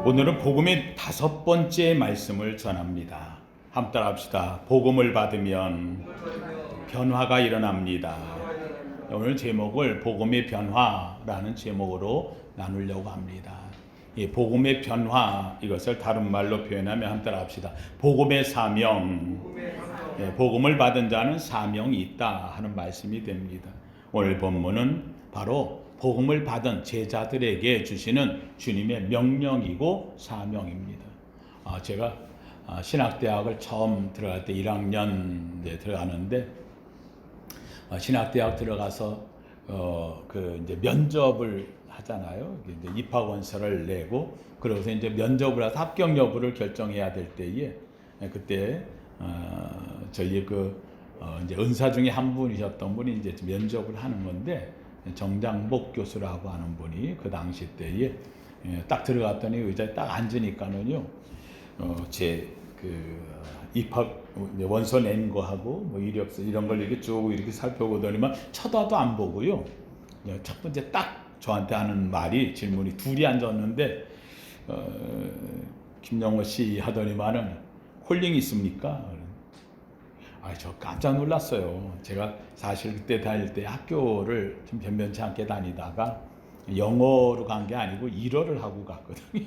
오늘은 복음의 5번째 말씀을 전합니다. 함께 따라합시다. 복음을 받으면 변화가 일어납니다. 오늘 제목을 복음의 변화라는 제목으로 나누려고 합니다. 이 복음의 변화, 이것을 다른 말로 표현하면 함께 따라합시다. 복음의 사명, 복음을 받은 자는 사명이 있다 하는 말씀이 됩니다. 오늘 본문은 바로 복음을 받은 제자들에게 주시는 주님의 명령이고 사명입니다. 제가 신학대학을 처음 들어갈 때 1학년에 들어가는데 신학대학 들어가서 이제 면접을 하잖아요. 이제 입학원서를 내고 그러고서 이제 면접을 해서 합격 여부를 결정해야 될 때에 그때 저희 이제 은사 중에 한 분이셨던 분이 이제 면접을 하는 건데 정장복 교수라고 하는 분이 그 당시 때에 딱 들어갔더니 의자에 딱 앉으니까는요, 제 입학 원서 낸 거하고 뭐 이력서 이런 걸 이렇게 쭉 이렇게 살펴보더니만 쳐다도 안 보고요. 첫 번째 딱 저한테 하는 말이 질문이 둘이 앉았는데 김영호 씨 하더니만은 콜링 있습니까? 저 깜짝 놀랐어요. 제가 사실 그때 다닐 때 학교를 좀 변변치 않게 다니다가 영어로 간 게 아니고 일어를 하고 갔거든요.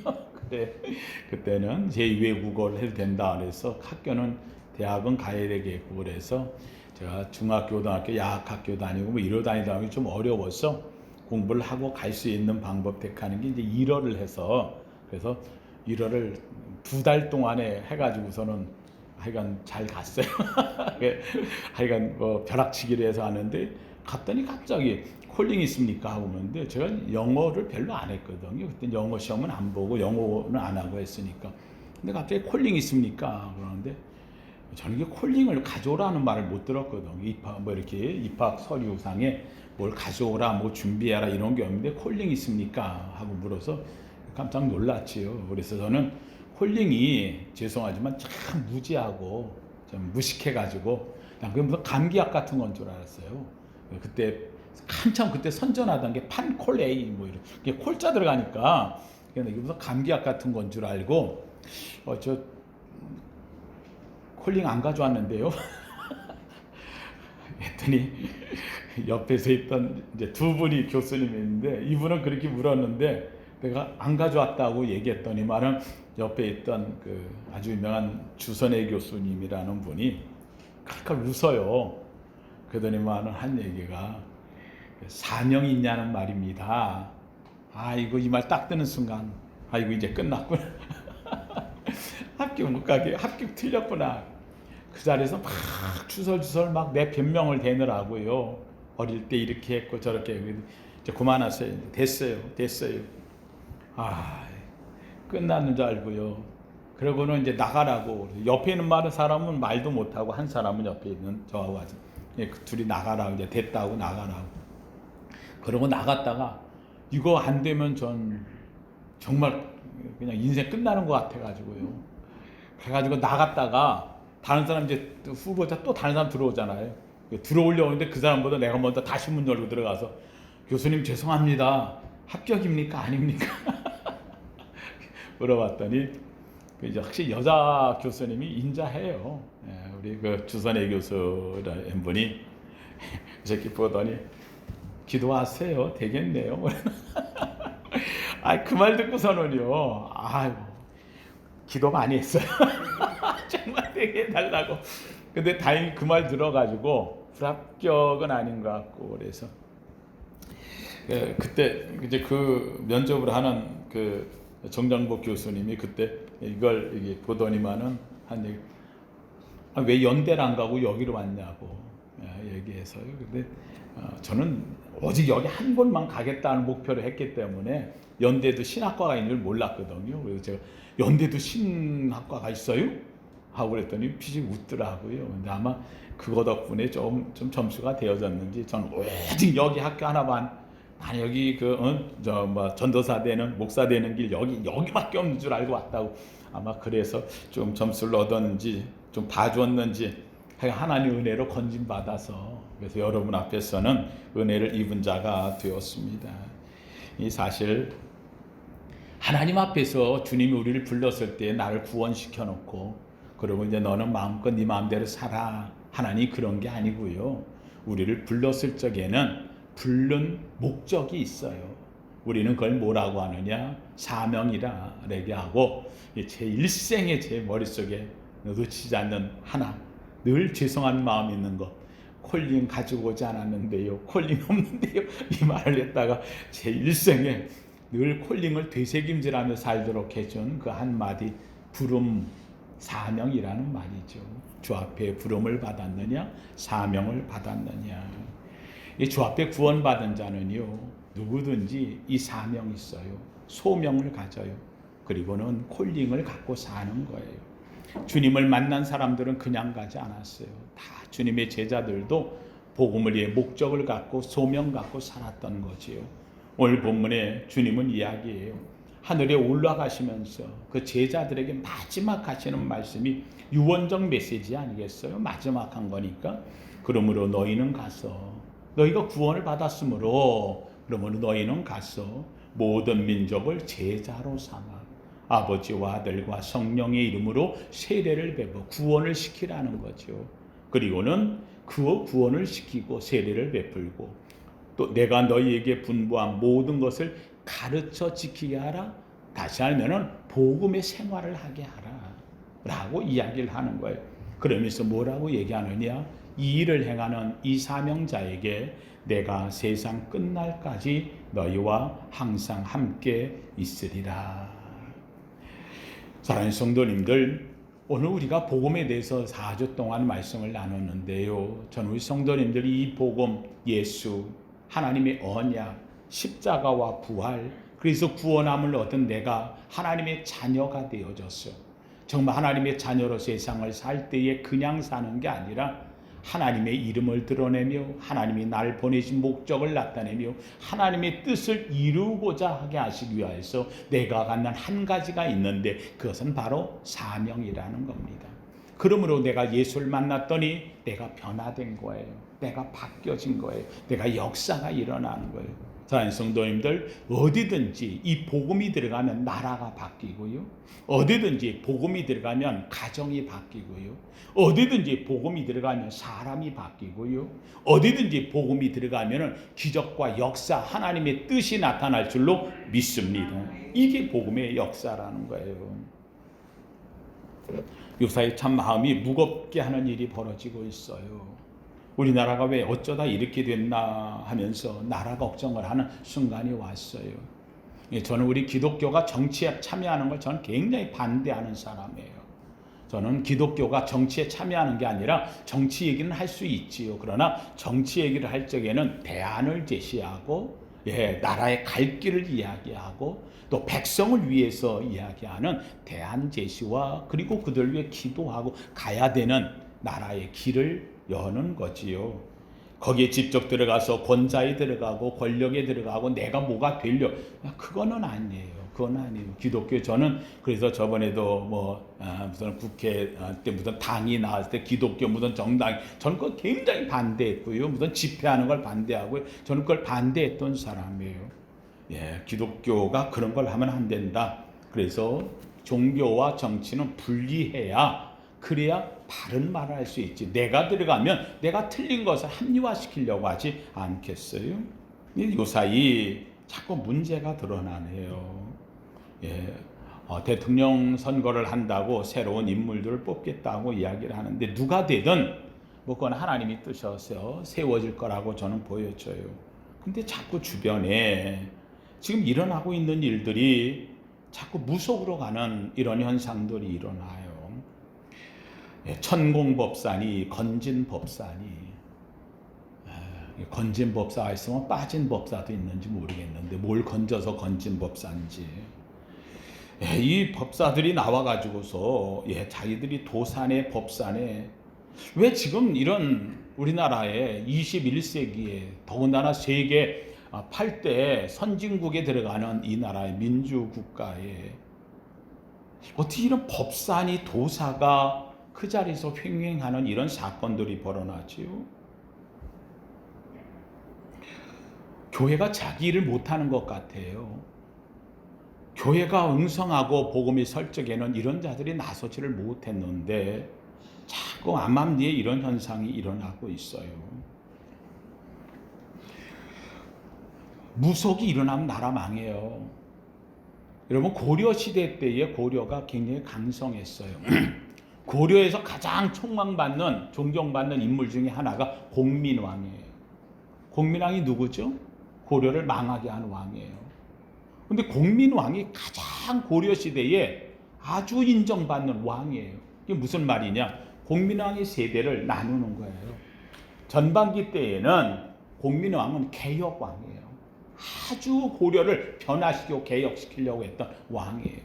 그때는 제2외국어를 해도 된다 그래서 학교는 대학은 가야 되겠고 그래서 제가 중학교, 고등학교, 야학학교 다니고 뭐 이러 다니다 보면 좀 어려워서 공부를 하고 갈 수 있는 방법 택하는 게 이제 일어를 해서 그래서 일어를 2달 동안에 해가지고서는 하여간 잘 갔어요. 하여간 벼락치기를 해서 하는데 갔더니 갑자기 콜링 있습니까 하고 그러는데 제가 영어를 별로 안 했거든요. 그때 영어 시험은 안 보고 영어는 안 하고 했으니까. 근데 갑자기 콜링 있습니까 그러는데 저는 이게 콜링을 가져오라는 말을 못 들었거든요. 입학 서류상에 뭘 가져오라, 뭐 준비해라 이런 게 없는데 콜링 있습니까 하고 물어서 깜짝 놀랐지요. 그래서 저는 콜링이 죄송하지만 참 무지하고 좀 무식해가지고 그게 무슨 감기약 같은 건 줄 알았어요. 그때 한참 그때 선전하던 게 판콜에이 뭐 이렇게 콜자 들어가니까 이게 무슨 감기약 같은 건 줄 알고 저 콜링 안 가져왔는데요. 했더니 옆에서 있던 이제 두 분이 교수님이 있는데 이분은 그렇게 물었는데 내가 안 가져왔다고 얘기했더니만은 옆에 있던 아주 유명한 주선의 교수님이라는 분이 칼칼 웃어요. 그러더니만은 한 얘기가 사명이 있냐는 말입니다. 아이고 이 말 딱 듣는 순간 아이고 이제 끝났구나. 합격 못 가게 합격 틀렸구나. 그 자리에서 막 주설주설 막 내 변명을 대느라고요. 어릴 때 이렇게 했고 저렇게 했고 이제 그만하세요. 됐어요. 끝났는 줄 알고요. 그러고는 이제 나가라고 옆에 있는 많은 사람은 말도 못하고 한 사람은 옆에 있는 저하고 와서 그 둘이 나가라고 이제 됐다고 나가라고 그러고 나갔다가 이거 안 되면 전 정말 그냥 인생 끝나는 것 같아가지고요. 그래가지고 나갔다가 다른 사람 이제 후보자 또 다른 사람 들어오잖아요. 들어오려고 하는데 그 사람보다 내가 먼저 다시 문 열고 들어가서 교수님 죄송합니다. 합격입니까 아닙니까? 물어봤더니 이제 확실히 여자 교수님이 인자해요. 우리 주선의 교수라는 분이 이렇게 보더니 기도하세요. 되겠네요. 그 말 듣고서는요. 기도 많이 했어요. 정말 되게 해달라고. 근데 다행히 그 말 들어가지고 불합격은 아닌 것 같고 그래서 그때 이제 그 면접을 하는 정장복 교수님이 그때 이걸 보더니만은 한 얘기, 왜 연대를 안 가고 여기로 왔냐고 얘기해서요. 근데 저는 오직 여기 한 곳만 가겠다는 목표를 했기 때문에 연대도 신학과가 있는 줄 몰랐거든요. 그래서 제가 연대도 신학과가 있어요? 하고 그랬더니 피식 웃더라고요. 근데 아마 그거 덕분에 좀 점수가 되어졌는지 저는 오직 여기 학교 하나만 여기 전도사 되는 목사 되는 길 여기밖에 없는 줄 알고 왔다고 아마 그래서 좀 점수를 얻었는지 좀 봐주었는지 하나님 은혜로 건진 받아서 그래서 여러분 앞에서는 은혜를 입은 자가 되었습니다. 이 사실 하나님 앞에서 주님이 우리를 불렀을 때 나를 구원시켜 놓고 그리고 이제 너는 마음껏 네 마음대로 살아. 하나님 그런 게 아니고요. 우리를 불렀을 적에는 부른 목적이 있어요. 우리는 그걸 뭐라고 하느냐? 사명이라 얘기하고 제 일생에 제 머릿속에 놓치지 않는 하나, 늘 죄송한 마음 있는 거. 콜링 가지고 오지 않았는데요. 콜링 없는데요. 이 말을 했다가 제 일생에 늘 콜링을 되새김질하며 살도록 해준 그 한마디 부름, 사명이라는 말이죠. 주 앞에 부름을 받았느냐, 사명을 받았느냐. 이 주 앞에 구원받은 자는요, 누구든지 이 사명이 있어요. 소명을 가져요. 그리고는 콜링을 갖고 사는 거예요. 주님을 만난 사람들은 그냥 가지 않았어요. 다 주님의 제자들도 복음을 위해 목적을 갖고 소명 갖고 살았던 거지요. 오늘 본문에 주님은 이야기해요. 하늘에 올라가시면서 그 제자들에게 마지막 하시는 말씀이 유언적 메시지 아니겠어요? 마지막 한 거니까. 그러므로 너희는 가서 너희가 구원을 받았으므로 그러므로 너희는 가서 모든 민족을 제자로 삼아 아버지와 아들과 성령의 이름으로 세례를 베어 구원을 시키라는 거죠. 그리고는 그 구원을 시키고 세례를 베풀고 또 내가 너희에게 분부한 모든 것을 가르쳐 지키게 하라. 다시 하면은 복음의 생활을 하게 하라 라고 이야기를 하는 거예요. 그러면서 뭐라고 얘기하느냐? 이 일을 행하는 이 사명자에게 내가 세상 끝날까지 너희와 항상 함께 있으리라. 사랑하는 성도님들, 오늘 우리가 복음에 대해서 4주 동안 말씀을 나눴는데요. 저는 우리 성도님들이 이 복음, 예수, 하나님의 언약, 십자가와 부활, 그래서 구원함을 얻은 내가 하나님의 자녀가 되어졌어요. 정말 하나님의 자녀로 세상을 살 때에 그냥 사는 게 아니라 하나님의 이름을 드러내며 하나님이 날 보내신 목적을 나타내며 하나님의 뜻을 이루고자 하게 하시기 위해서 내가 갖는 한 가지가 있는데 그것은 바로 사명이라는 겁니다. 그러므로 내가 예수를 만났더니 내가 변화된 거예요. 내가 바뀌어진 거예요. 내가 역사가 일어나는 거예요. 사랑하는 성도님들, 어디든지 이 복음이 들어가면 나라가 바뀌고요. 어디든지 복음이 들어가면 가정이 바뀌고요. 어디든지 복음이 들어가면 사람이 바뀌고요. 어디든지 복음이 들어가면 기적과 역사, 하나님의 뜻이 나타날 줄로 믿습니다. 이게 복음의 역사라는 거예요. 요사이 참 마음이 무겁게 하는 일이 벌어지고 있어요. 우리나라가 왜 어쩌다 이렇게 됐나 하면서 나라 걱정을 하는 순간이 왔어요. 저는 우리 기독교가 정치에 참여하는 걸 저는 굉장히 반대하는 사람이에요. 저는 기독교가 정치에 참여하는 게 아니라 정치 얘기는 할 수 있지요. 그러나 정치 얘기를 할 적에는 대안을 제시하고 나라의 갈 길을 이야기하고 또 백성을 위해서 이야기하는 대안 제시와 그리고 그들 위해 기도하고 가야 되는 나라의 길을 여는 거지요. 거기에 직접 들어가서 권자에 들어가고 권력에 들어가고 내가 뭐가 되려 그거는 아니에요. 그건 아니에요. 기독교 저는 그래서 저번에도 무슨 국회 때 무슨 당이 나왔을 때 기독교 무슨 정당 저는 그거 굉장히 반대했고요. 무슨 집회하는 걸 반대하고요. 저는 그걸 반대했던 사람이에요. 기독교가 그런 걸 하면 안 된다. 그래서 종교와 정치는 분리해야 그래야 바른 말을 할 수 있지. 내가 들어가면 내가 틀린 것을 합리화시키려고 하지 않겠어요? 요사이 자꾸 문제가 드러나네요. 대통령 선거를 한다고 새로운 인물들을 뽑겠다고 이야기를 하는데 누가 되든 그건 하나님이 뜻이어서 세워질 거라고 저는 보여져요. 근데 자꾸 주변에 지금 일어나고 있는 일들이 자꾸 무속으로 가는 이런 현상들이 일어나요. 천공법사니 건진법사니 건진법사가 있으면 빠진 법사도 있는지 모르겠는데 뭘 건져서 건진법사인지 이 법사들이 나와가지고서 자기들이 도산에 법산에 왜 지금 이런 우리나라에 21세기에 더군다나 세계 8대 선진국에 들어가는 이 나라의 민주국가에 어떻게 이런 법산이 도사가 그 자리에서 횡행하는 이런 사건들이 벌어나지요. 교회가 자기 일을 못하는 것 같아요. 교회가 응성하고 복음이 설적에는 이런 자들이 나서지를 못했는데 자꾸 암암리에 이런 현상이 일어나고 있어요. 무속이 일어나면 나라 망해요. 여러분, 고려시대 때의 고려가 굉장히 강성했어요. 고려에서 가장 촉망받는, 존경받는 인물 중에 하나가 공민왕이에요. 공민왕이 누구죠? 고려를 망하게 한 왕이에요. 근데 공민왕이 가장 고려시대에 아주 인정받는 왕이에요. 이게 무슨 말이냐? 공민왕의 세대를 나누는 거예요. 전반기 때에는 공민왕은 개혁왕이에요. 아주 고려를 변화시키고 개혁시키려고 했던 왕이에요.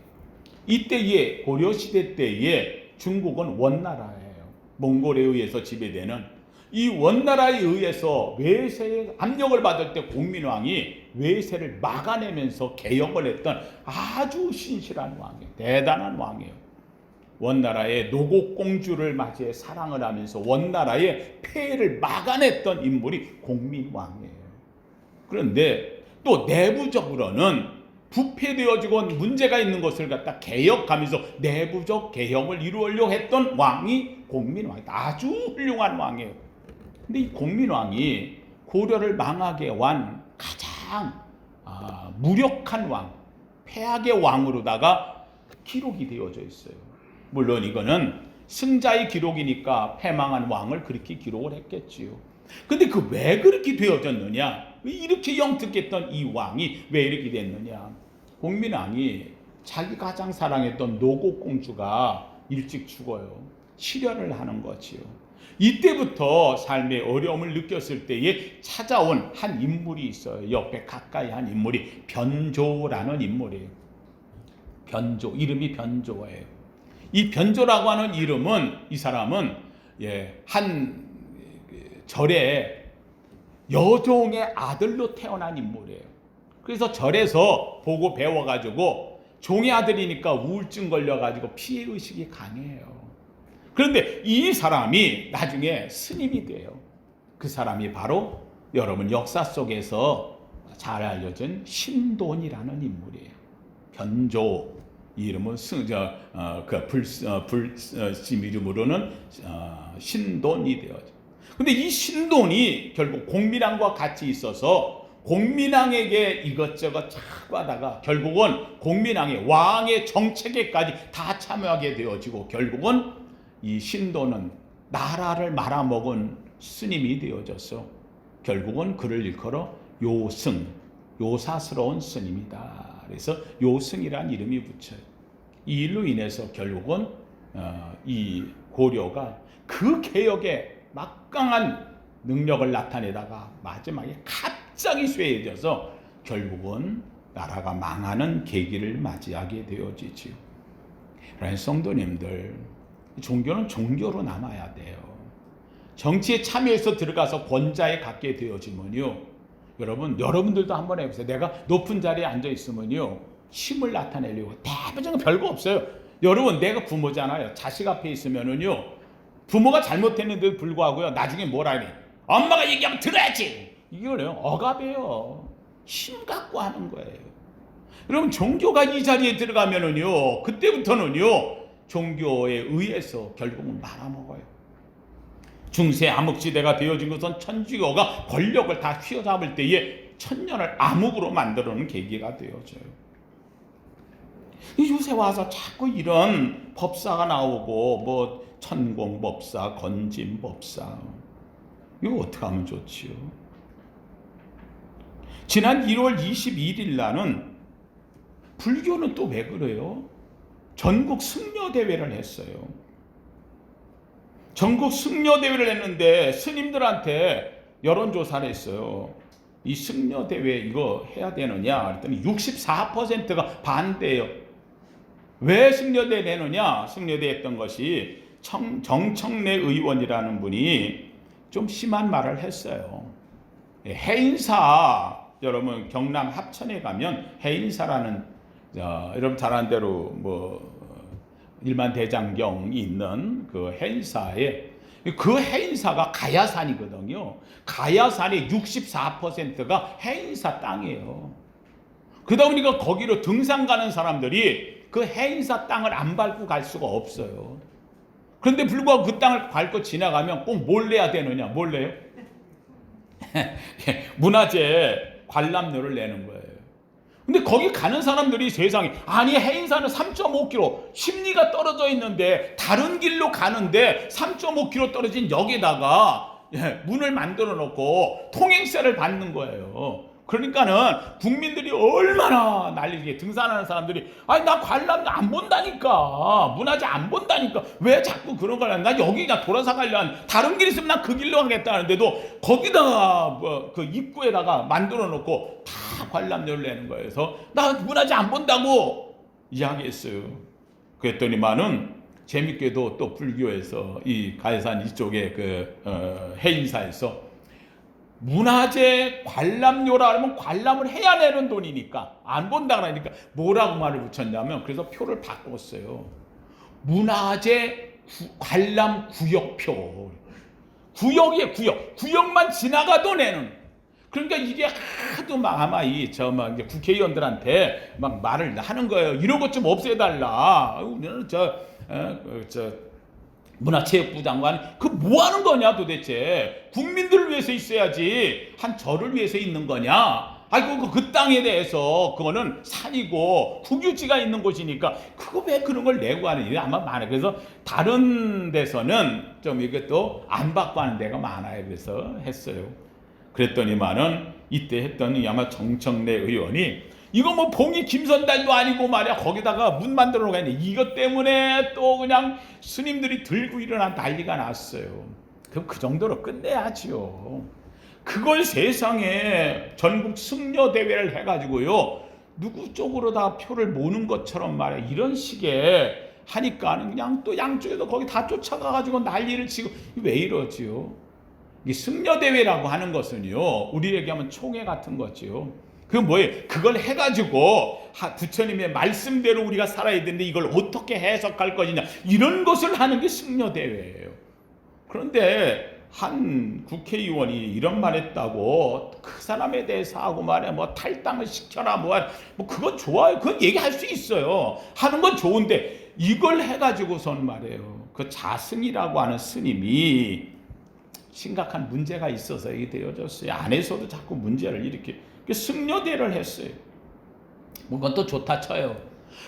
이때에 고려시대 때에 중국은 원나라예요. 몽골에 의해서 지배되는 이 원나라에 의해서 외세의 압력을 받을 때 공민왕이 외세를 막아내면서 개혁을 했던 아주 신실한 왕이에요. 대단한 왕이에요. 원나라의 노곡공주를 맞이해 사랑을 하면서 원나라의 폐해를 막아냈던 인물이 공민왕이에요. 그런데 또 내부적으로는 부패되어지고 문제가 있는 것을 갖다 개혁하면서 내부적 개혁을 이루려고 했던 왕이 공민왕이다. 아주 훌륭한 왕이에요. 근데 이 공민왕이 고려를 망하게 한 가장 무력한 왕, 패악의 왕으로다가 기록이 되어져 있어요. 물론 이거는 승자의 기록이니까 패망한 왕을 그렇게 기록을 했겠지요. 근데 그 왜 그렇게 되어졌느냐? 왜 이렇게 영특했던 이 왕이 왜 이렇게 됐느냐? 공민왕이 자기 가장 사랑했던 노곡공주가 일찍 죽어요. 실연을 하는 거지요. 이때부터 삶의 어려움을 느꼈을 때에 찾아온 한 인물이 있어요. 옆에 가까이 한 인물이 변조라는 인물이에요. 변조, 이름이 변조예요. 이 변조라고 하는 이름은, 이 사람은 한 절에 여종의 아들로 태어난 인물이에요. 그래서 절에서 보고 배워가지고 종의 아들이니까 우울증 걸려가지고 피해의식이 강해요. 그런데 이 사람이 나중에 스님이 돼요. 그 사람이 바로 여러분 역사 속에서 잘 알려진 신돈이라는 인물이에요. 변조, 이름은 불심 이름으로는 신돈이 되어져. 근데 이 신돈이 결국 공민왕과 같이 있어서 공민왕에게 이것저것 자꾸 하다가 결국은 공민왕의 왕의 정책에까지 다 참여하게 되어지고 결국은 이 신돈은 나라를 말아먹은 스님이 되어져서 결국은 그를 일컬어 요승, 요사스러운 스님이다. 그래서 요승이란 이름이 붙여요. 이 일로 인해서 결국은 이 고려가 그 개혁에 막강한 능력을 나타내다가 마지막에 갑자기 쇠해져서 결국은 나라가 망하는 계기를 맞이하게 되어지지요. 그러나 성도님들, 종교는 종교로 남아야 돼요. 정치에 참여해서 들어가서 권좌에 갖게 되어지면요, 여러분들도 한번 해보세요. 내가 높은 자리에 앉아 있으면요, 힘을 나타내려고 대부분 별거 없어요. 여러분, 내가 부모잖아요. 자식 앞에 있으면은요, 부모가 잘못했는데도 불구하고요, 나중에 뭐라 하니? 엄마가 얘기하면 들어야지. 이거요, 억압이에요. 힘 갖고 하는 거예요. 여러분, 종교가 이 자리에 들어가면은요, 그때부터는요, 종교에 의해서 결국은 말아먹어요. 중세 암흑시대가 되어진 것은 천주교가 권력을 다 휘어잡을 때에 천년을 암흑으로 만들어놓은 계기가 되어져요. 요새 와서 자꾸 이런 법사가 나오고 뭐 천공법사, 건진법사, 이거 어떻게 하면 좋지요? 지난 1월 21일 날은 불교는 또 왜 그래요? 전국 승려대회를 했어요. 전국 승려대회를 했는데 스님들한테 여론조사를 했어요. 이 승려대회 이거 해야 되느냐? 그랬더니 64%가 반대예요. 왜 승려대회 내느냐? 승려대회 했던 것이 정청래 의원이라는 분이 좀 심한 말을 했어요. 해인사, 여러분 경남 합천에 가면 해인사라는 여러분 잘 아는 대로 뭐 일만 대장경이 있는 그 해인사에, 그 해인사가 가야산이거든요. 가야산의 64%가 해인사 땅이에요. 그러다 보니까 거기로 등산 가는 사람들이 그 해인사 땅을 안 밟고 갈 수가 없어요. 그런데 불구하고 그 땅을 밟고 지나가면 꼭 뭘 내야 되느냐? 뭘 내요? 문화재 관람료를 내는 거예요. 근데 거기 가는 사람들이 세상에, 아니 해인사는 3.5km 심리가 떨어져 있는데 다른 길로 가는데 3.5km 떨어진 여기다가 문을 만들어 놓고 통행세를 받는 거예요. 그러니까는 국민들이 얼마나 난리게, 등산하는 사람들이 아니 나 관람 안 본다니까, 문화재 안 본다니까 왜 자꾸 그런 걸 하냐, 나 여기 그냥 돌아서 가려면 다른 길 있으면 난 그 길로 가겠다는데도 거기다가 뭐 그 입구에다가 만들어 놓고 다 관람료를 내는 거예요. 그래서 나 문화재 안 본다고 이야기했어요. 그랬더니만은 재밌게도 또 불교에서 이 가해산 이쪽에 그 해인사에서 문화재 관람료라 하면 관람을 해야 내는 돈이니까 안 본다 그러니까 뭐라고 말을 붙였냐면, 그래서 표를 바꿨어요. 문화재 관람 구역표. 구역이에요, 구역. 구역만 지나가도 내는. 그러니까 이게 하도 막 아마 막 국회의원들한테 막 말을 하는 거예요. 이런 것 좀 없애달라. 우리는 문화체육부 장관 그 뭐 하는 거냐 도대체. 국민들을 위해서 있어야지 한 저를 위해서 있는 거냐. 아이고 그 땅에 대해서 그거는 산이고 국유지가 있는 곳이니까 그거 왜 그런 걸 내고 하는 일이 아마 많아요. 그래서 다른 데서는 좀 이게 또 안 받고 하는 데가 많아요. 그래서 했어요. 그랬더니만은 이때 했더니 아마 정청래 의원이 이거 뭐 봉이 김선달도 아니고 말이야 거기다가 문 만들어 놓고 있는데 이것 때문에 또 그냥 스님들이 들고 일어난 난리가 났어요. 그럼 그 정도로 끝내야지요. 그걸 세상에 전국 승려 대회를 해가지고요 누구 쪽으로 다 표를 모는 것처럼 말이야 이런 식의 하니까는 그냥 또 양쪽에도 거기 다 쫓아가가지고 난리를 치고 왜 이러지요? 이 승려 대회라고 하는 것은요 우리에게 하면 총회 같은 거지요. 그 뭐예요? 그걸 해가지고 부처님의 말씀대로 우리가 살아야 되는데 이걸 어떻게 해석할 것이냐 이런 것을 하는 게 승려대회예요. 그런데 한 국회의원이 이런 말 했다고 그 사람에 대해서 하고 말해 뭐 탈당을 시켜라 뭐 그건 좋아요. 그건 얘기할 수 있어요. 하는 건 좋은데 이걸 해가지고선 말이에요. 그 자승이라고 하는 스님이 심각한 문제가 있어서 이게 되어졌어요. 안에서도 자꾸 문제를 이렇게 승려대를 했어요. 뭐 그건 또 좋다 쳐요.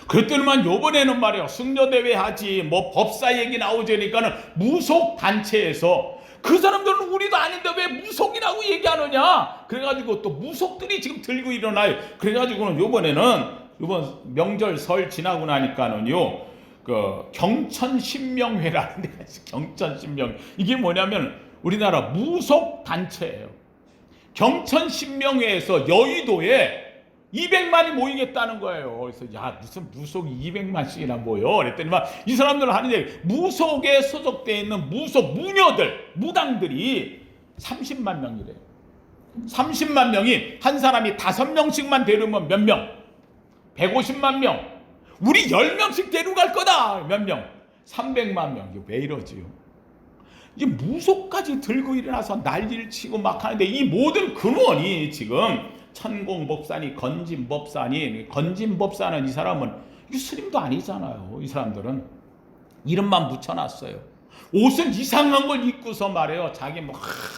그랬더니만 요번에는 말이야 승려대회 하지 뭐 법사 얘기 나오자니까는 무속 단체에서 그 사람들은 우리도 아닌데 왜 무속이라고 얘기하느냐 그래가지고 또 무속들이 지금 들고 일어나요. 그래가지고는 요번에는 이번 명절 설 지나고 나니까는요 그 경천신명회라는 데가 있어요. 경천신명 이게 뭐냐면 우리나라 무속 단체예요. 경천신명회에서 여의도에 200만이 모이겠다는 거예요. 그래서 야 무슨 무속이 200만씩이나 모여 그랬더니 막 이 사람들은 하는 얘기 무속에 소속되어 있는 무속 무녀들 무당들이 30만 명이래요. 30만 명이 한 사람이 5명씩만 데려오면 몇 명? 150만 명. 우리 10명씩 데려갈 거다. 몇 명? 300만 명. 이게 왜 이러지요? 이 무속까지 들고 일어나서 난리를 치고 막 하는데 이 모든 근원이 지금 천공법사니 건진법사니 건진법사는 이 사람은 이 스님도 아니잖아요. 이 사람들은 이름만 붙여놨어요. 옷은 이상한 걸 입고서 말해요. 자기 뭐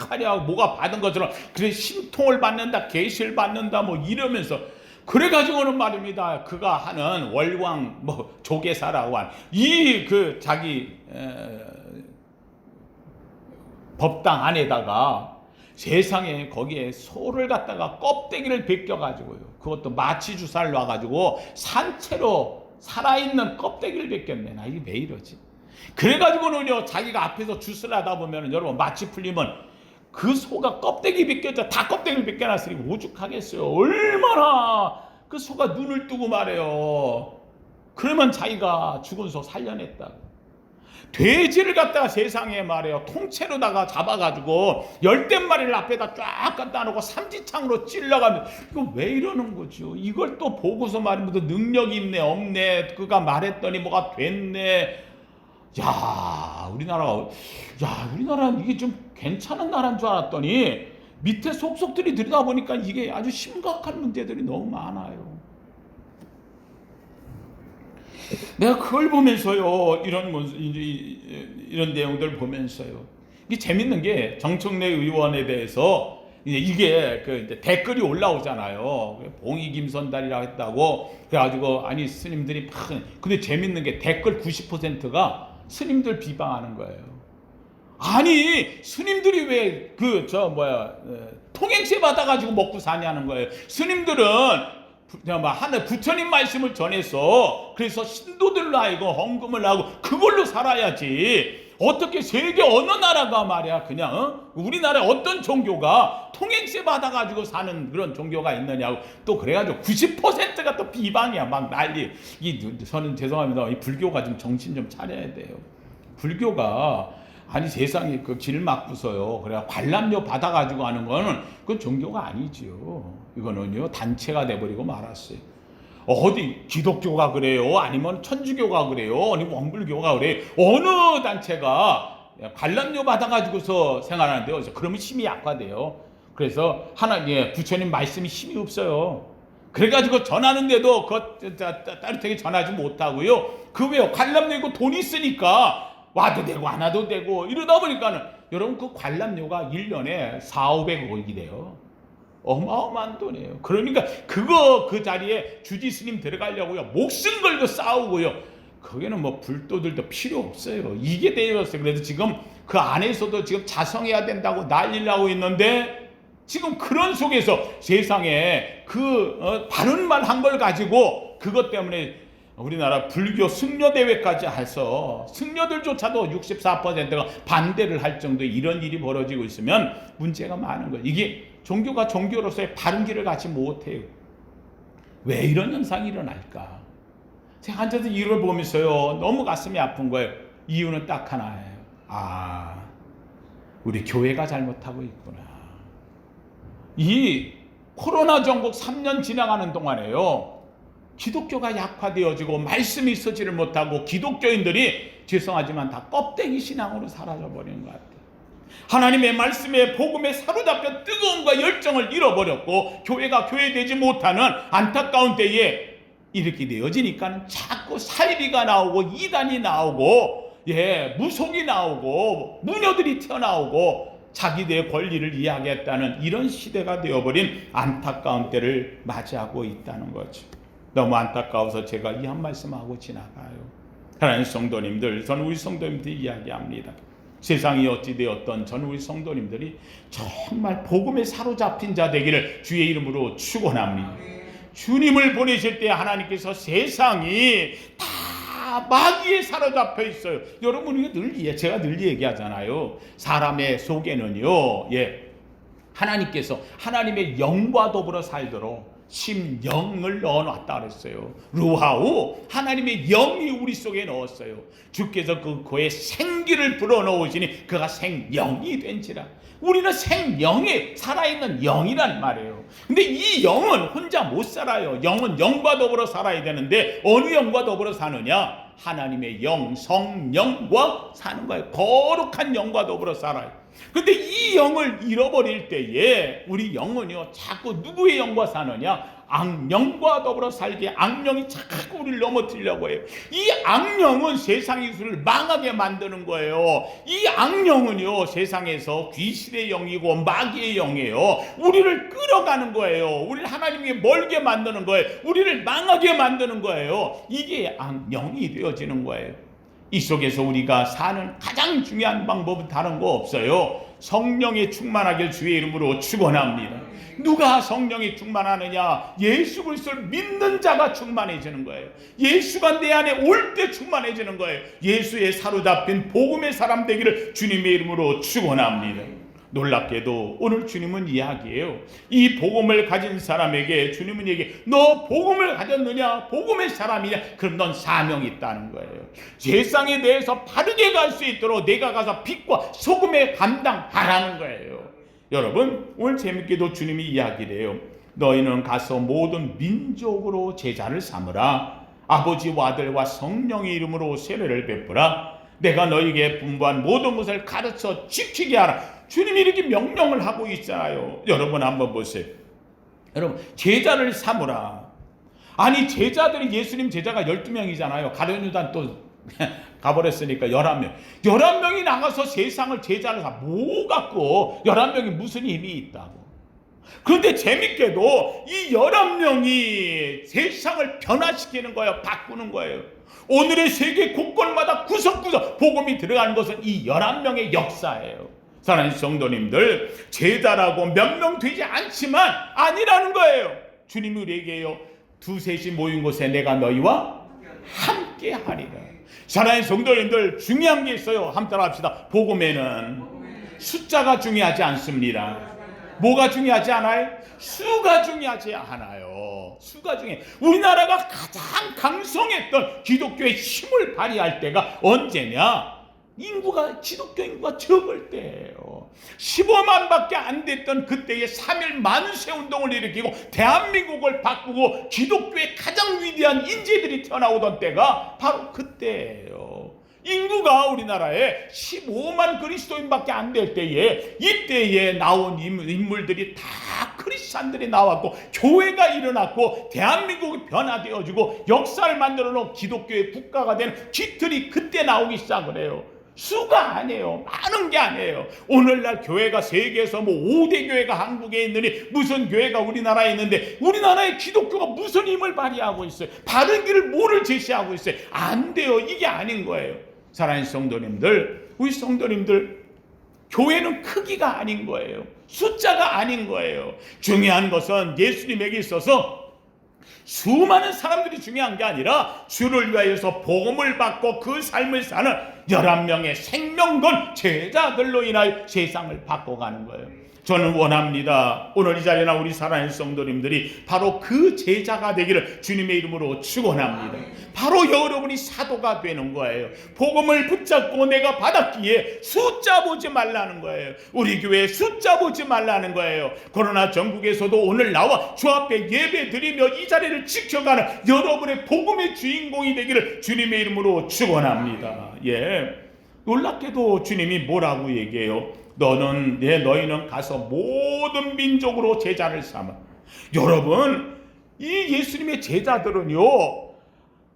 화려하고 뭐가 받은 것처럼 그래 신통을 받는다 계시를 받는다 뭐 이러면서 그래가지고는 말입니다. 그가 하는 월광 뭐 조계사라고 한 이 그 자기 법당 안에다가 세상에 거기에 소를 갖다가 껍데기를 벗겨가지고요. 그것도 마취 주사를 놔가지고 산채로 살아있는 껍데기를 벗겼네. 나 이게 왜 이러지? 그래가지고는요 자기가 앞에서 주스를 하다 보면은 여러분 마취 풀리면 그 소가 껍데기 벗겨져 다 껍데기를 벗겨놨으니 오죽하겠어요. 얼마나 그 소가 눈을 뜨고 말해요. 그러면 자기가 죽은 소 살려냈다고. 돼지를 갖다가 세상에 말해요 통째로다가 잡아가지고 10마리를 앞에다 쫙 갖다 놓고 삼지창으로 찔러가면 이거 왜 이러는 거죠? 이걸 또 보고서 말이면 능력이 있네 없네 그가 말했더니 뭐가 됐네. 우리나라는 이게 좀 괜찮은 나라인 줄 알았더니 밑에 속속들이 들여다보니까 이게 아주 심각한 문제들이 너무 많아요. 내가 그걸 보면서요, 이런 내용들 보면서요, 이게 재밌는 게 정청래 의원에 대해서 이게 이제 댓글이 올라오잖아요. 봉이 김선달이라고 했다고 그래가지고 아니 스님들이 막, 근데 재밌는 게 댓글 90%가 스님들 비방하는 거예요. 아니 스님들이 왜 통행세 받아가지고 먹고 사냐는 거예요. 스님들은 하늘 부처님 말씀을 전해서 그래서 신도들로 하여금 헌금을 하고 그걸로 살아야지. 어떻게 세계 어느 나라가 말이야 그냥 우리나라에 어떤 종교가 통행세 받아가지고 사는 그런 종교가 있느냐고 또 그래가지고 90%가 또 비방이야 막 난리. 저는 죄송합니다. 이 불교가 좀 정신 좀 차려야 돼요. 불교가 아니 세상에 그 길 막고서요 그래 관람료 받아가지고 하는 거는 그건 종교가 아니지요. 이거는요 단체가 돼버리고 말았어요. 어디 기독교가 그래요? 아니면 천주교가 그래요? 아니면 원불교가 그래요? 어느 단체가 관람료 받아가지고서 생활하는데요? 그러면 힘이 약화돼요. 그래서 부처님 말씀이 힘이 없어요. 그래가지고 전하는데도 따뜻하게 전하지 못하고요. 그 왜요? 관람료 이고 돈 있으니까 와도 되고 안 와도 되고 이러다 보니까는 여러분 그 관람료가 1년에 400~500억이래요. 어마어마한 돈이에요. 그러니까 그 자리에 주지 스님 들어가려고요 목숨 걸고 싸우고요. 거기는 뭐 불도들도 필요 없어요. 이게 되었어요. 그래서 지금 그 안에서도 지금 자성해야 된다고 난리를 하고 있는데 지금 그런 속에서 세상에 바른 말 한 걸 가지고 그것 때문에 우리나라 불교 승려대회까지 해서 승려들조차도 64%가 반대를 할 정도의 이런 일이 벌어지고 있으면 문제가 많은 거예요. 이게 종교가 종교로서의 바른 길을 가지 못해요. 왜 이런 현상이 일어날까? 제가 앉아서 이걸 보면서요 너무 가슴이 아픈 거예요. 이유는 딱 하나예요. 우리 교회가 잘못하고 있구나. 이 코로나 전국 3년 지나가는 동안에요 기독교가 약화되어지고 말씀이 서지를 못하고 기독교인들이 죄송하지만 다 껍데기 신앙으로 사라져버리는 것 같아요. 하나님의 말씀에 복음에 사로잡혀 뜨거움과 열정을 잃어버렸고 교회가 교회되지 못하는 안타까운 때에 이렇게 되어지니까 자꾸 사이비가 나오고 이단이 나오고 무속이 나오고 무녀들이 튀어나오고 자기들의 권리를 이야기했다는 이런 시대가 되어버린 안타까운 때를 맞이하고 있다는 거죠. 너무 안타까워서 제가 이 한 말씀하고 지나가요. 하나님 성도님들, 저는 우리 성도님들이 이야기합니다. 세상이 어찌 되었던 저는 우리 성도님들이 정말 복음에 사로잡힌 자 되기를 주의 이름으로 축원합니다. 주님을 보내실 때 하나님께서 세상이 다 마귀에 사로잡혀 있어요. 여러분 제가 늘 얘기하잖아요. 사람의 속에는요, 하나님께서 하나님의 영과 더불어 살도록 심영을 넣어놨다 그랬어요. 루하우 하나님의 영이 우리 속에 넣었어요. 주께서 그의 생기를 불어넣으시니 그가 생영이 된지라. 우리는 생영에 살아있는 영이란 말이에요. 근데 이 영은 혼자 못 살아요. 영은 영과 더불어 살아야 되는데 어느 영과 더불어 사느냐? 하나님의 영, 성령과 사는 거예요. 거룩한 영과 더불어 살아요. 근데 이 영을 잃어버릴 때에 우리 영은요 자꾸 누구의 영과 사느냐? 악령과 더불어 살기에 악령이 자꾸 우리를 넘어뜨리려고 해요. 이 악령은 세상의 수를 망하게 만드는 거예요. 이 악령은요 세상에서 귀신의 영이고 마귀의 영이에요. 우리를 끌어가는 거예요. 우리를 하나님께 멀게 만드는 거예요. 우리를 망하게 만드는 거예요. 이게 악령이 되어지는 거예요. 이 속에서 우리가 사는 가장 중요한 방법은 다른 거 없어요. 성령에 충만하길 주의 이름으로 축원합니다. 누가 성령에 충만하느냐? 예수 그리스도를 믿는 자가 충만해지는 거예요. 예수가 내 안에 올 때 충만해지는 거예요. 예수에 사로잡힌 복음의 사람 되기를 주님의 이름으로 축원합니다. 놀랍게도 오늘 주님은 이야기해요. 이 복음을 가진 사람에게 주님은 얘기해. 너 복음을 가졌느냐? 복음의 사람이냐? 그럼 넌 사명이 있다는 거예요. 세상에 대해서 바르게 갈 수 있도록 내가 가서 빛과 소금에 감당하라는 거예요. 여러분 오늘 재밌게도 주님이 이야기를 해요. 너희는 가서 모든 민족으로 제자를 삼으라. 아버지와 아들과 성령의 이름으로 세례를 베푸라. 내가 너희에게 분부한 모든 것을 가르쳐 지키게 하라. 주님이 이렇게 명령을 하고 있잖아요. 여러분 한번 보세요. 여러분, 제자를 삼으라. 아니, 제자들이, 예수님 제자가 12명이잖아요. 가룟 유다 또 가버렸으니까 11명. 11명이 나가서 세상을 제자를 뭐 갖고 11명이 무슨 힘이 있다고. 그런데 재밌게도 이 11명이 세상을 변화시키는 거예요. 바꾸는 거예요. 오늘의 세계 곳곳마다 구석구석 복음이 들어가는 것은 이 11명의 역사예요. 사랑하는 성도님들, 제자라고 몇 명 되지 않지만 아니라는 거예요. 주님이 우리에게요, 두셋이 모인 곳에 내가 너희와 함께 하리라. 사랑하는 성도님들, 중요한 게 있어요. 한번 따라합시다. 복음에는 숫자가 중요하지 않습니다. 뭐가 중요하지 않아요? 수가 중요하지 않아요. 수가 중요해. 우리나라가 가장 강성했던 기독교의 힘을 발휘할 때가 언제냐? 기독교 인구가 적을 때예요. 15만밖에 안 됐던 그때의 3.1 만세 운동을 일으키고 대한민국을 바꾸고 기독교의 가장 위대한 인재들이 튀어나오던 때가 바로 그때예요. 인구가 우리나라에 15만 그리스도인밖에 안 될 때에, 이때에 나온 인물들이 다 크리스찬들이 나왔고 교회가 일어났고 대한민국이 변화되어지고 역사를 만들어 놓은 기독교의 국가가 된 깃틀이 그때 나오기 시작을 해요. 수가 아니에요. 많은 게 아니에요. 오늘날 교회가 세계에서 5대 교회가 한국에 있느니 무슨 교회가 우리나라에 있는데 우리나라의 기독교가 무슨 힘을 발휘하고 있어요? 바른 길을 뭐를 제시하고 있어요? 안 돼요. 이게 아닌 거예요. 사랑하는 성도님들, 우리 성도님들, 교회는 크기가 아닌 거예요. 숫자가 아닌 거예요. 중요한 것은 예수님에게 있어서 수많은 사람들이 중요한 게 아니라 주를 위하여서 복음을 받고 그 삶을 사는 11명의 생명건 제자들로 인하여 세상을 바꿔가는 거예요. 저는 원합니다. 오늘 이 자리에 나 우리 사랑하는 성도님들이 바로 그 제자가 되기를 주님의 이름으로 축원합니다. 바로 여러분이 사도가 되는 거예요. 복음을 붙잡고 내가 받았기에 숫자 보지 말라는 거예요. 우리 교회 숫자 보지 말라는 거예요. 그러나 전국에서도 오늘 나와 주 앞에 예배 드리며 이 자리를 지켜가는 여러분의 복음의 주인공이 되기를 주님의 이름으로 축원합니다. 놀랍게도 주님이 뭐라고 얘기해요? 너희는 가서 모든 민족으로 제자를 삼아. 여러분, 이 예수님의 제자들은요,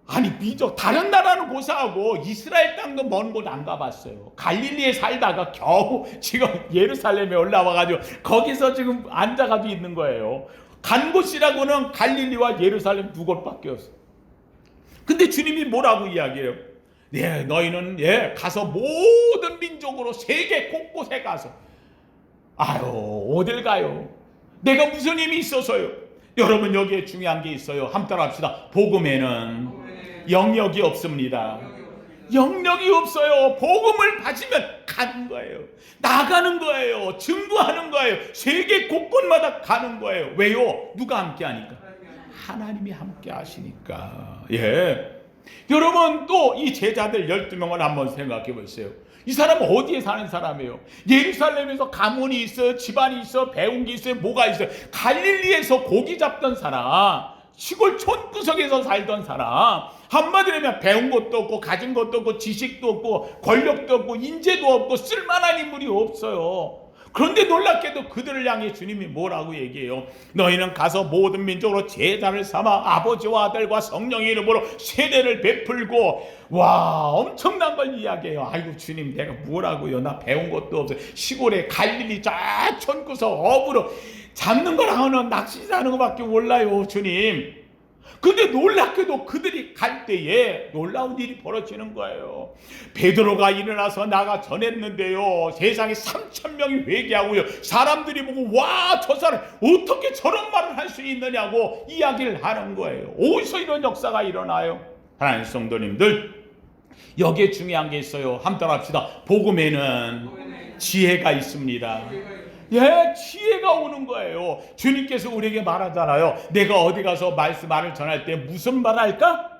아니 민족 다른 나라는 고사하고 이스라엘 땅도 먼 곳 안 가봤어요. 갈릴리에 살다가 겨우 지금 예루살렘에 올라와가지고 거기서 지금 앉아가지고 있는 거예요. 간 곳이라고는 갈릴리와 예루살렘 두 곳밖에 없어요. 근데 주님이 뭐라고 이야기해요? 너희는 가서 모든 민족으로 세계 곳곳에 가서. 어딜 가요? 내가 무슨 힘이 있어서요? 여러분, 여기에 중요한 게 있어요. 한번 따라합시다. 복음에는 영역이 없습니다. 영역이 없어요. 복음을 받으면 가는 거예요. 나가는 거예요. 증거하는 거예요. 세계 곳곳마다 가는 거예요. 왜요? 누가 함께 하니까? 하나님이 함께 하시니까. 여러분, 또 이 제자들 12명을 한번 생각해 보세요. 이 사람은 어디에 사는 사람이에요? 예루살렘에서 가문이 있어요? 집안이 있어요? 배운 게 있어요? 뭐가 있어요? 갈릴리에서 고기 잡던 사람, 시골 촌구석에서 살던 사람, 한마디로 하면 배운 것도 없고 가진 것도 없고 지식도 없고 권력도 없고 인재도 없고 쓸만한 인물이 없어요. 그런데 놀랍게도 그들을 향해 주님이 뭐라고 얘기해요? 너희는 가서 모든 민족으로 제자를 삼아 아버지와 아들과 성령의 이름으로 세례를 베풀고. 엄청난 걸 이야기해요. 아이고 주님, 내가 뭐라고요? 나 배운 것도 없어요. 시골에 갈릴리 쫙 촌구석 어부로 잡는 거랑은 낚시 사는 것밖에 몰라요, 주님. 근데 놀랍게도 그들이 갈 때에 놀라운 일이 벌어지는 거예요. 베드로가 일어나서 나가 전했는데요, 세상에 3,000명이 회개하고요, 사람들이 보고 저 사람 어떻게 저런 말을 할 수 있느냐고 이야기를 하는 거예요. 어디서 이런 역사가 일어나요? 하나님 성도님들, 여기에 중요한 게 있어요. 한번 따라합시다. 복음에는 지혜가 있습니다. 지혜가 오는 거예요. 주님께서 우리에게 말하잖아요. 내가 어디 가서 말을 전할 때 무슨 말 할까?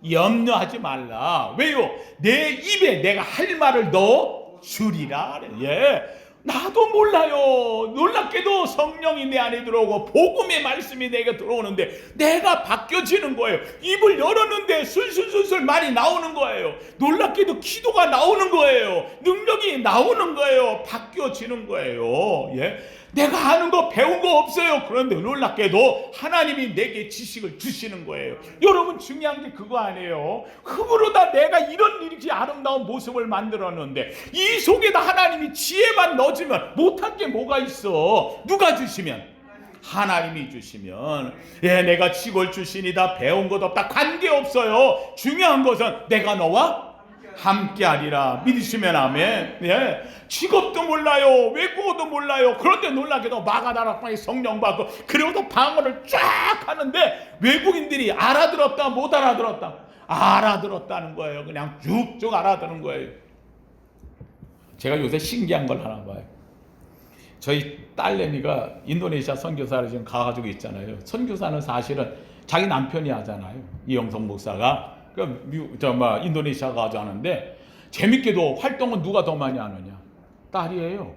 염려하지 말라. 왜요? 내 입에 내가 할 말을 넣어 주리라. 나도 몰라요. 놀랍게도 성령이 내 안에 들어오고 복음의 말씀이 내게 들어오는데 내가 바뀌어지는 거예요. 입을 열었는데 술술술술 말이 나오는 거예요. 놀랍게도 기도가 나오는 거예요. 능력이 나오는 거예요. 바뀌어지는 거예요. 예? 내가 아는 거 배운 거 없어요. 그런데 놀랍게도 하나님이 내게 지식을 주시는 거예요. 여러분 중요한 게 그거 아니에요. 흙으로다 내가 이렇게 아름다운 모습을 만들었는데 이 속에다 하나님이 지혜만 넣어주면 못할 게 뭐가 있어. 누가 주시면? 하나님이 주시면. 예, 내가 치골 출신이다 배운 것 없다 관계없어요. 중요한 것은 내가 너와 함께하리라. 믿으시면 아멘. 예. 직업도 몰라요. 외국어도 몰라요. 그런데 놀랍게도 마가다락방에 성령 받고 그리고도 방언을 쫙 하는데 외국인들이 알아들었다 못 알아들었다? 알아들었다는 거예요. 그냥 쭉쭉 알아듣는 거예요. 제가 요새 신기한 걸 하나 봐요. 저희 딸내미가 인도네시아 선교사를 지금 가가지고 있잖아요. 선교사는 사실은 자기 남편이 하잖아요. 이영성 목사가. 인도네시아 가서 하는데 재밌게도 활동은 누가 더 많이 하느냐? 딸이에요.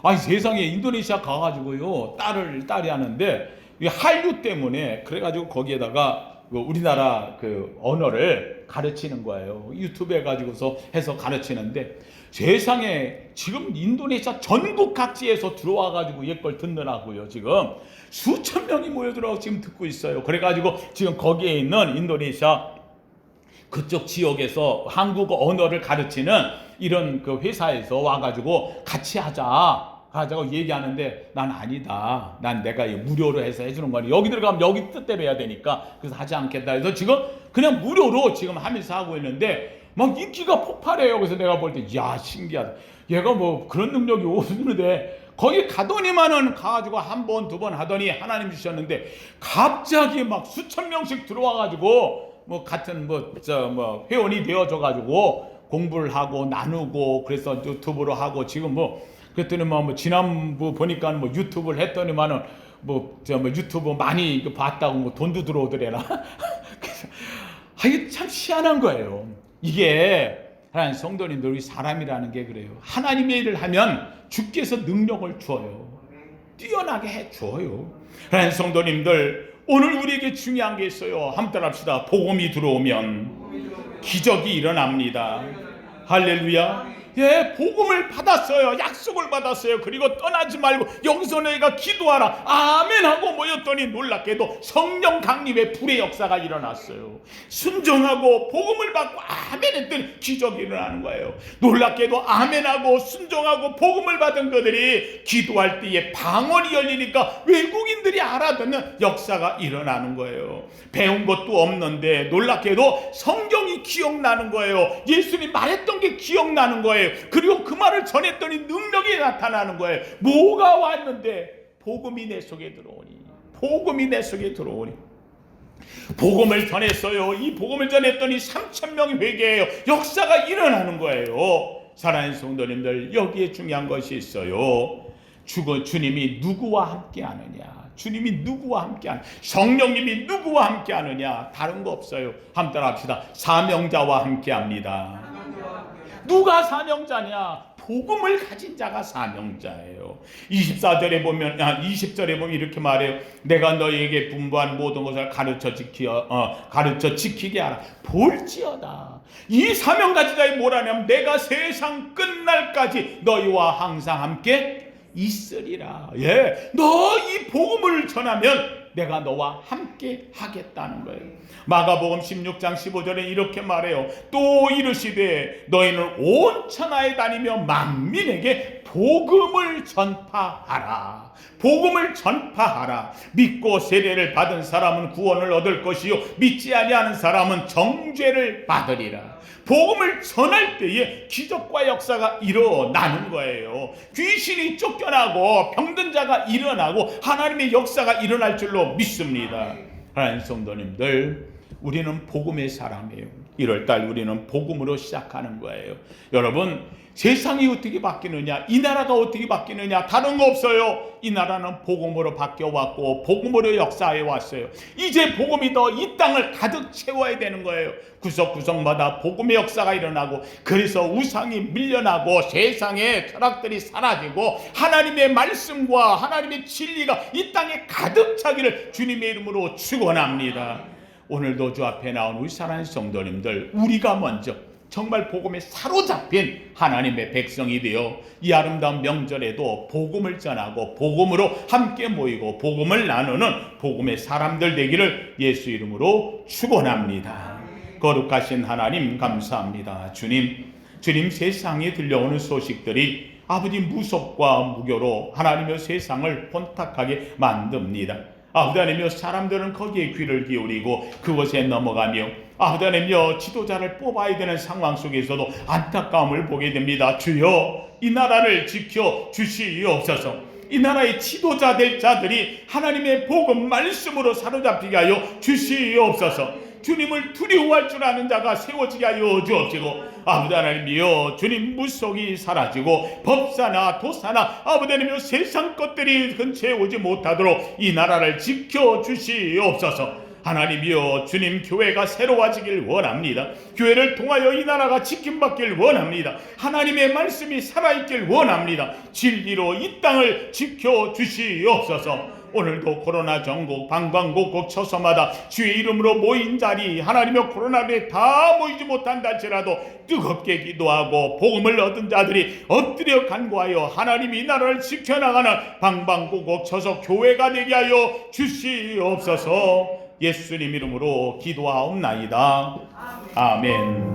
아니 세상에 인도네시아 가가지고요 딸이 하는데 한류 때문에 그래가지고 거기에다가 우리나라 그 언어를 가르치는 거예요. 유튜브 해가지고서 해서 가르치는데 세상에 지금 인도네시아 전국 각지에서 들어와가지고 옛걸 듣느라고요. 지금 수천 명이 모여들어서 지금 듣고 있어요. 그래가지고 지금 거기에 있는 인도네시아 그쪽 지역에서 한국어 언어를 가르치는 이런 그 회사에서 와가지고 같이 하자고 얘기하는데 난 아니다. 난 내가 무료로 해서 해주는 거니 여기 들어가면 여기 뜻대로 해야 되니까 그래서 하지 않겠다 해서 지금 그냥 무료로 지금 하면서 하고 있는데 막 인기가 폭발해요. 그래서 내가 볼 때 야 신기하다. 얘가 뭐 그런 능력이 없는데 거기 가더니만은 가가지고 한 번, 두 번 하더니 하나님 주셨는데 갑자기 막 수천 명씩 들어와가지고 같은 회원이 되어줘가지고 공부를 하고 나누고 그래서 유튜브로 하고 지금 그랬더니 지난부 보니까 유튜브를 했더니만은 유튜브 많이 봤다고 돈도 들어오더래나. 그래서 이게 참 희한한 거예요. 이게 하나님 성도님들 우리 사람이라는 게 그래요. 하나님의 일을 하면 주께서 능력을 주어요. 뛰어나게 해 주어요. 하나님 성도님들 오늘 우리에게 중요한 게 있어요. 함께 합시다. 복음이 들어오면 기적이 일어납니다. 할렐루야. 예, 복음을 받았어요. 약속을 받았어요. 그리고 떠나지 말고 여기서 너희가 기도하라. 아멘 하고 모였더니 놀랍게도 성령 강림의 불의 역사가 일어났어요. 순종하고 복음을 받고 아멘 했더니 기적이 일어나는 거예요. 놀랍게도 아멘하고 순종하고 복음을 받은 그들이 기도할 때에 방언이 열리니까 외국인들이 알아듣는 역사가 일어나는 거예요. 배운 것도 없는데 놀랍게도 성경이 기억나는 거예요. 예수님이 말했던 게 기억나는 거예요. 그리고 그 말을 전했더니 능력이 나타나는 거예요. 뭐가 왔는데 복음이 내 속에 들어오니, 복음이 내 속에 들어오니. 복음을 전했어요. 이 복음을 전했더니 3,000명이 회개해요. 역사가 일어나는 거예요. 사랑하는 성도님들 여기에 중요한 것이 있어요. 주님이 누구와 함께 하느냐, 주님이 누구와 함께 하느냐, 성령님이 누구와 함께 하느냐, 다른 거 없어요. 함께 따라합시다. 사명자와 함께 합니다. 누가 사명자냐? 복음을 가진 자가 사명자예요. 20절에 보면 이렇게 말해요. 내가 너희에게 분부한 모든 것을 가르쳐 지키게 하라. 볼지어다. 이 사명 가진 자의 뭐라냐면 내가 세상 끝날까지 너희와 항상 함께 있으리라. 예, 너 이 복음을 전하면 내가 너와 함께 하겠다는 거예요. 마가복음 16장 15절에 이렇게 말해요. 또 이르시되 너희는 온 천하에 다니며 만민에게 복음을 전파하라. 복음을 전파하라. 믿고 세례를 받은 사람은 구원을 얻을 것이요 믿지 아니하는 사람은 정죄를 받으리라. 복음을 전할 때에 기적과 역사가 일어나는 거예요. 귀신이 쫓겨나고 병든 자가 일어나고 하나님의 역사가 일어날 줄로 믿습니다. 하나님 성도님들 우리는 복음의 사람이에요. 1월달 우리는 복음으로 시작하는 거예요. 여러분 세상이 어떻게 바뀌느냐, 이 나라가 어떻게 바뀌느냐, 다른 거 없어요. 이 나라는 복음으로 바뀌어왔고 복음으로 역사해 왔어요. 이제 복음이 더 이 땅을 가득 채워야 되는 거예요. 구석구석마다 복음의 역사가 일어나고, 그래서 우상이 밀려나고 세상의 철학들이 사라지고 하나님의 말씀과 하나님의 진리가 이 땅에 가득 차기를 주님의 이름으로 축원합니다. 오늘도 주 앞에 나온 우리 사랑하는 성도님들, 우리가 먼저 정말 복음에 사로잡힌 하나님의 백성이 되어 이 아름다운 명절에도 복음을 전하고 복음으로 함께 모이고 복음을 나누는 복음의 사람들 되기를 예수 이름으로 축원합니다. 거룩하신 하나님 감사합니다. 주님 세상에 들려오는 소식들이 아버지 무섭과 무교로 하나님의 세상을 혼탁하게 만듭니다. 아버지 하나님이여, 사람들은 거기에 귀를 기울이고 그것에 넘어가며 아버지 하나님이여, 지도자를 뽑아야 되는 상황 속에서도 안타까움을 보게 됩니다. 주여, 이 나라를 지켜 주시옵소서. 이 나라의 지도자 될 자들이 하나님의 복음 말씀으로 사로잡히게 하여 주시옵소서. 주님을 두려워할 줄 아는 자가 세워지게 하여 주옵시고, 아버지 하나님이여, 주님 무속이 사라지고 법사나 도사나 아버지 하나님이여, 세상 것들이 근처에 오지 못하도록 이 나라를 지켜 주시옵소서. 하나님이여, 주님 교회가 새로워지길 원합니다. 교회를 통하여 이 나라가 지킴받길 원합니다. 하나님의 말씀이 살아있길 원합니다. 진리로 이 땅을 지켜 주시옵소서. 오늘도 코로나 전국 방방곡곡 처소마다 주의 이름으로 모인 자리, 하나님의 코로나에 다 모이지 못한다 할지라도 뜨겁게 기도하고 복음을 얻은 자들이 엎드려 간구하여 하나님이 이 나라를 지켜나가는 방방곡곡 처소 교회가 되게 하여 주시옵소서. 예수님 이름으로 기도하옵나이다. 아멘.